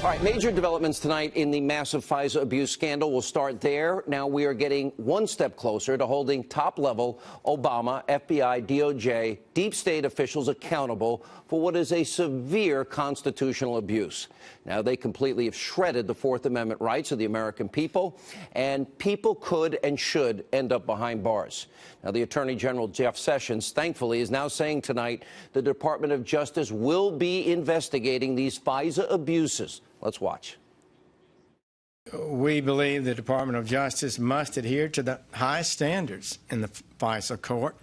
All right, major developments tonight in the massive FISA abuse scandal. We'll start there. Now we are getting one step closer to holding top-level Obama, FBI, DOJ, deep state officials accountable for what is a severe constitutional abuse. Now, they completely have shredded the Fourth Amendment rights of the American people, and people could and should end up behind bars. Now, the Attorney General, Jeff Sessions, thankfully, is now saying tonight the Department of Justice will be investigating these FISA abuses. Let's watch. We believe the Department of Justice must adhere to the highest standards in the FISA court.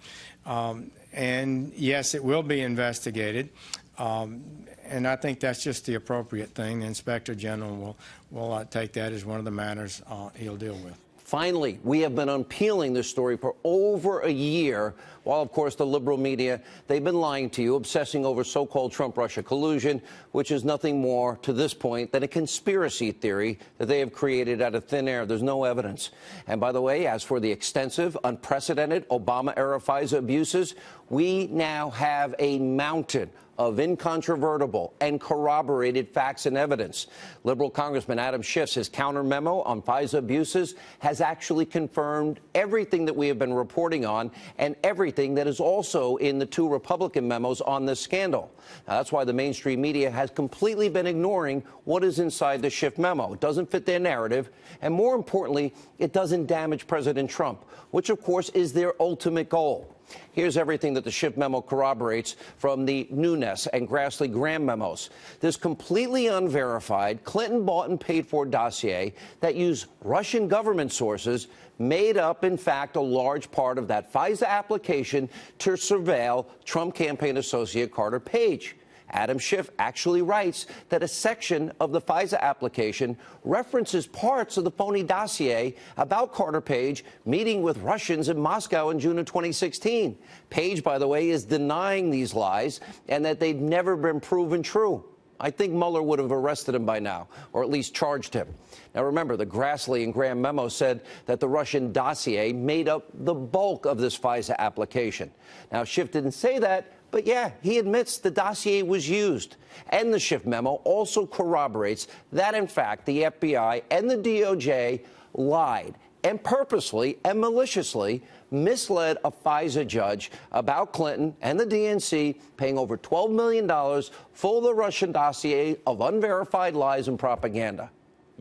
And yes, it will be investigated. And I think that's just the appropriate thing. The Inspector General will take that as one of the matters he'll deal with. Finally, we have been unpeeling this story for over a year, while, of course, the liberal media, they've been lying to you, obsessing over so-called Trump-Russia collusion, which is nothing more, to this point, than a conspiracy theory that they have created out of thin air. There's no evidence. And by the way, as for the extensive, unprecedented Obama-era FISA abuses, we now have a mountain of incontrovertible and corroborated facts and evidence. Liberal Congressman Adam Schiff's his counter memo on FISA abuses has actually confirmed everything that we have been reporting on and everything that is also in the two Republican memos on this scandal. Now, that's why the mainstream media has completely been ignoring what is inside the Schiff memo. It doesn't fit their narrative, and more importantly, it doesn't damage President Trump, which, of course, is their ultimate goal. Here's everything that the Schiff memo corroborates from the Nunes and Grassley-Graham memos. This completely unverified, Clinton-bought and paid-for dossier that used Russian government sources made up, in fact, a large part of that FISA application to surveil Trump campaign associate Carter Page. Adam Schiff actually writes that a section of the FISA application references parts of the phony dossier about Carter Page meeting with Russians in Moscow in June of 2016. Page, by the way, is denying these lies and that they've never been proven true. I think Mueller would have arrested him by now, or at least charged him. Now, remember, the Grassley and Graham memo said that the Russian dossier made up the bulk of this FISA application. Now, Schiff didn't say that, but yeah, he admits the dossier was used. And the Schiff memo also corroborates that, in fact, the FBI and the DOJ lied and purposely and maliciously misled a FISA judge about Clinton and the DNC paying over $12 million full of the Russian dossier of unverified lies and propaganda.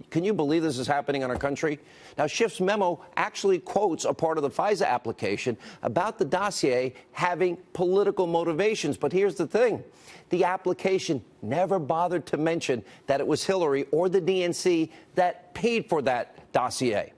Can you believe this is happening in our country? Now, Schiff's memo actually quotes a part of the FISA application about the dossier having political motivations. But here's the thing. The application never bothered to mention that it was Hillary or the DNC that paid for that dossier.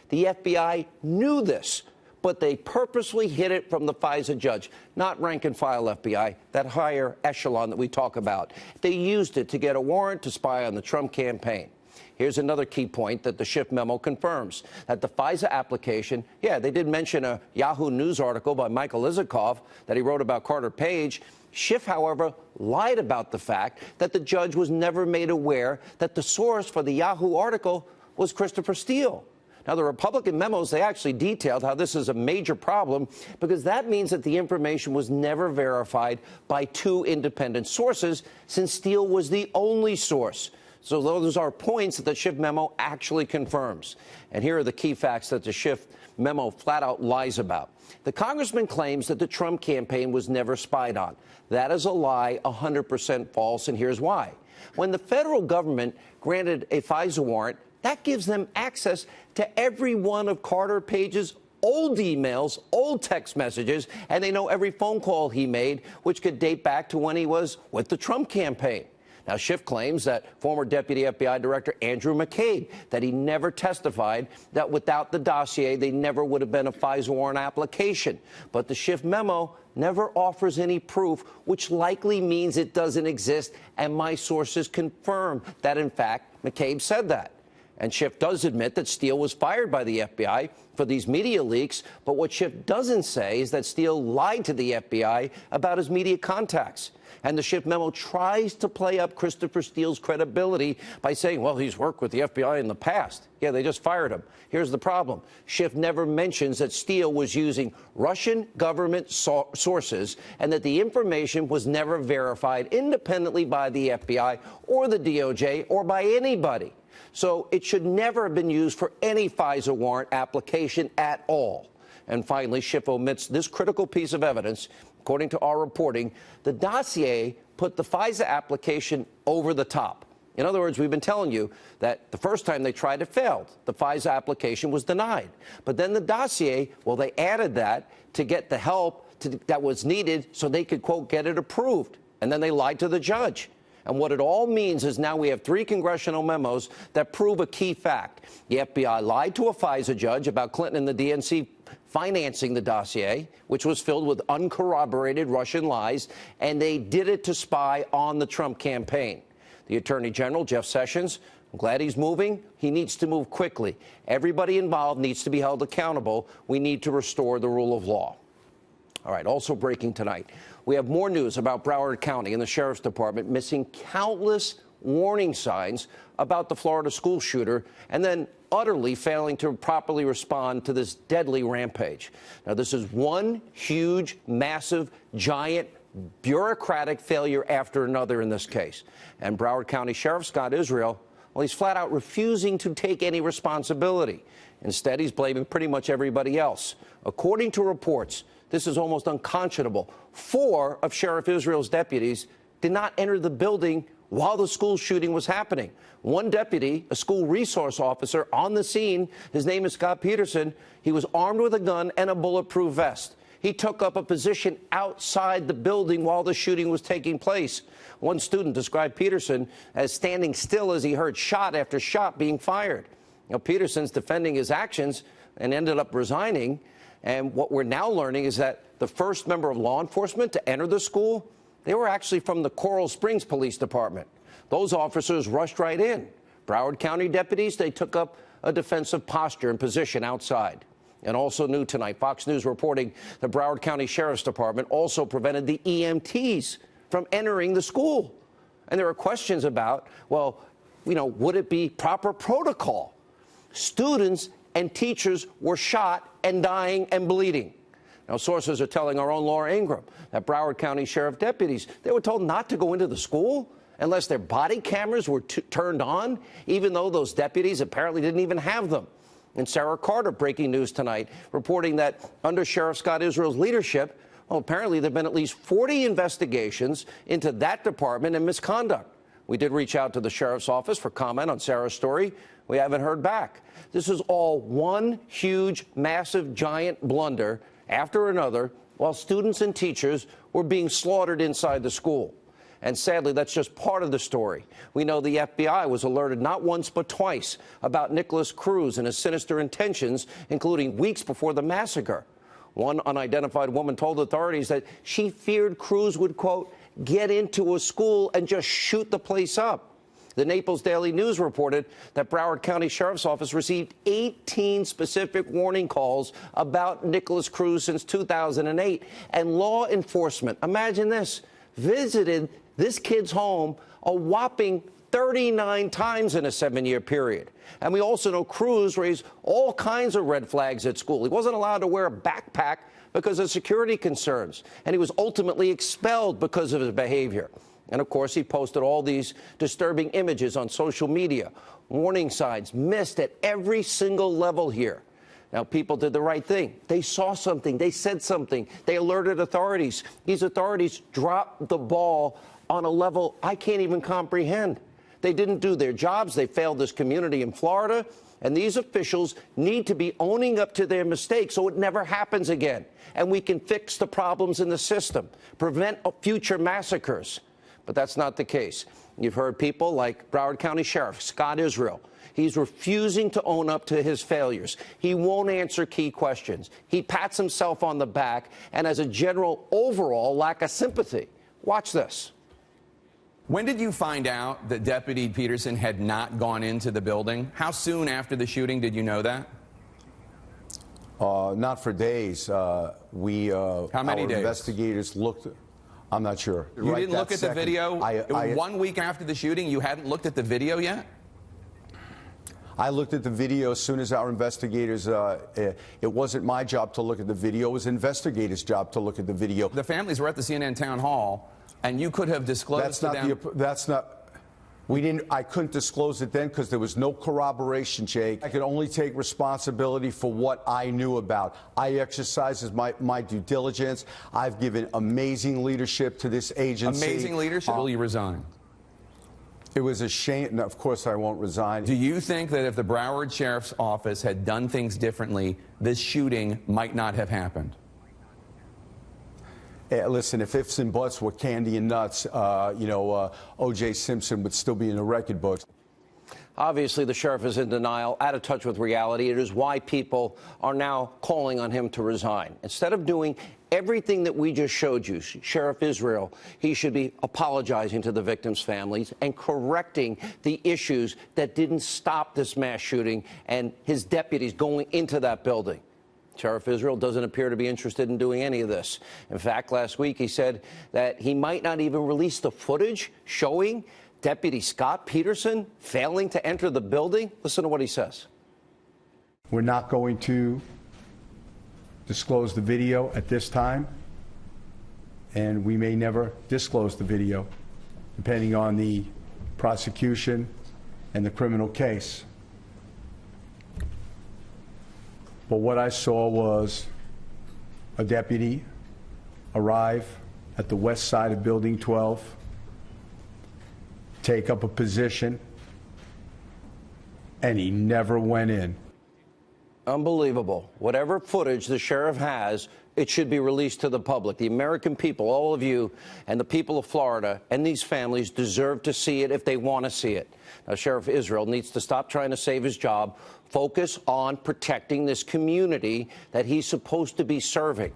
The FBI knew this, but they purposely hid it from the FISA judge, not rank-and-file FBI, that higher echelon that we talk about. They used it to get a warrant to spy on the Trump campaign. Here's another key point that the Schiff memo confirms, that the FISA application, yeah, they did mention a Yahoo News article by Michael Isikoff that he wrote about Carter Page. Schiff, however, lied about the fact that the judge was never made aware that the source for the Yahoo article was Christopher Steele. Now, the Republican memos, they actually detailed how this is a major problem because that means that the information was never verified by two independent sources, since Steele was the only source. So those are points that the Schiff memo actually confirms. And here are the key facts that the Schiff memo flat out lies about. The congressman claims that the Trump campaign was never spied on. That is a lie, 100% false, and here's why. When the federal government granted a FISA warrant, that gives them access to every one of Carter Page's old emails, old text messages, and they know every phone call he made, which could date back to when he was with the Trump campaign. Now, Schiff claims that former Deputy FBI Director Andrew McCabe, that he never testified that without the dossier, they never would have been a FISA warrant application. But the Schiff memo never offers any proof, which likely means it doesn't exist, and my sources confirm that, in fact, McCabe said that. And Schiff does admit that Steele was fired by the FBI for these media leaks, but what Schiff doesn't say is that Steele lied to the FBI about his media contacts. And the Schiff memo tries to play up Christopher Steele's credibility by saying, well, he's worked with the FBI in the past. Yeah, they just fired him. Here's the problem. Schiff never mentions that Steele was using Russian government sources and that the information was never verified independently by the FBI or the DOJ or by anybody. So it should never have been used for any FISA warrant application at all. And finally, Schiff omits this critical piece of evidence. According to our reporting, the dossier put the FISA application over the top. In other words, we've been telling you that the first time they tried, it failed. The FISA application was denied. But then the dossier, well, they added that to get the help that was needed so they could, quote, get it approved. And then they lied to the judge. And what it all means is now we have 3 congressional memos that prove a key fact. The FBI lied to a FISA judge about Clinton and the DNC financing the dossier, which was filled with uncorroborated Russian lies, and they did it to spy on the Trump campaign. The Attorney General, Jeff Sessions, I'm glad he's moving. He needs to move quickly. Everybody involved needs to be held accountable. We need to restore the rule of law. All right, also breaking tonight, we have more news about Broward County and the Sheriff's Department missing countless warning signs about the Florida school shooter and then utterly failing to properly respond to this deadly rampage. Now, this is one huge, massive, giant bureaucratic failure after another in this case. And Broward County Sheriff Scott Israel, well, he's flat out refusing to take any responsibility. Instead, he's blaming pretty much everybody else. According to reports, this is almost unconscionable. 4 of Sheriff Israel's deputies did not enter the building while the school shooting was happening. One deputy, a school resource officer on the scene, his name is Scott Peterson, he was armed with a gun and a bulletproof vest. He took up a position outside the building while the shooting was taking place. One student described Peterson as standing still as he heard shot after shot being fired. Now, Peterson's defending his actions and ended up resigning. And what we're now learning is that the first member of law enforcement to enter the school, they were actually from the Coral Springs Police Department. Those officers rushed right in. Broward County deputies, they took up a defensive posture and position outside. And also new tonight, Fox News reporting the Broward County Sheriff's Department also prevented the EMTs from entering the school. And there are questions about, well, you know, would it be proper protocol? Students and teachers were shot and dying and bleeding. Now, sources are telling our own Laura Ingram that Broward County Sheriff deputies, they were told not to go into the school unless their body cameras were turned on, even though those deputies apparently didn't even have them. And Sarah Carter, breaking news tonight, reporting that under Sheriff Scott Israel's leadership, well, apparently there have been at least 40 investigations into that department and misconduct. We did reach out to the sheriff's office for comment on Sarah's story. We haven't heard back. This is all one huge, massive, giant blunder after another while students and teachers were being slaughtered inside the school. And sadly, that's just part of the story. We know the FBI was alerted not once but twice about Nicholas Cruz and his sinister intentions, including weeks before the massacre. One unidentified woman told authorities that she feared Cruz would, quote, get into a school and just shoot the place up. The Naples Daily News reported that Broward County Sheriff's Office received 18 specific warning calls about Nicholas Cruz since 2008. And law enforcement, imagine this, visited this kid's home a whopping 39 times in a 7-year period. And we also know Cruz raised all kinds of red flags at school. He wasn't allowed to wear a backpack because of security concerns, and he was ultimately expelled because of his behavior. And, of course, he posted all these disturbing images on social media. Warning signs missed at every single level here. Now, people did the right thing. They saw something. They said something. They alerted authorities. These authorities dropped the ball on a level I can't even comprehend. They didn't do their jobs. They failed this community in Florida. And these officials need to be owning up to their mistakes so it never happens again. And we can fix the problems in the system, prevent future massacres. But that's not the case. You've heard people like Broward County Sheriff Scott Israel. He's refusing to own up to his failures. He won't answer key questions. He pats himself on the back and has a general overall lack of sympathy. Watch this. When did you find out that Deputy Peterson had not gone into the building? How soon after the shooting did you know that? Not for days. How many days? Investigators looked. I'm not sure. You Right didn't look at the second, video? 1 week after the shooting, you hadn't looked at the video yet? I looked at the video as soon as our investigators, it wasn't my job to look at the video, it was investigators' job to look at the video. The families were at the CNN town hall, and you could have disclosed to them. I couldn't disclose it then because there was no corroboration, Jake. I could only take responsibility for what I knew about. I exercised my due diligence. I've given amazing leadership to this agency. Amazing leadership? Will you resign? It was a shame. No, of course I won't resign. Do you think that if the Broward Sheriff's Office had done things differently, this shooting might not have happened? Listen, if ifs and buts were candy and nuts, O.J. Simpson would still be in the record books. Obviously, the sheriff is in denial, out of touch with reality. It is why people are now calling on him to resign. Instead of doing everything that we just showed you, Sheriff Israel, he should be apologizing to the victims' families and correcting the issues that didn't stop this mass shooting and his deputies going into that building. Sheriff Israel doesn't appear to be interested in doing any of this. In fact, last week he said that he might not even release the footage showing Deputy Scott Peterson failing to enter the building. Listen to what he says. We're not going to disclose the video at this time, and we may never disclose the video, depending on the prosecution and the criminal case. But what I saw was a deputy arrive at the west side of Building 12, take up a position, and he never went in. Unbelievable. Whatever footage the sheriff has, it should be released to the public. The American people, all of you, and the people of Florida and these families deserve to see it if they want to see it. Now, Sheriff Israel needs to stop trying to save his job, focus on protecting this community that he's supposed to be serving.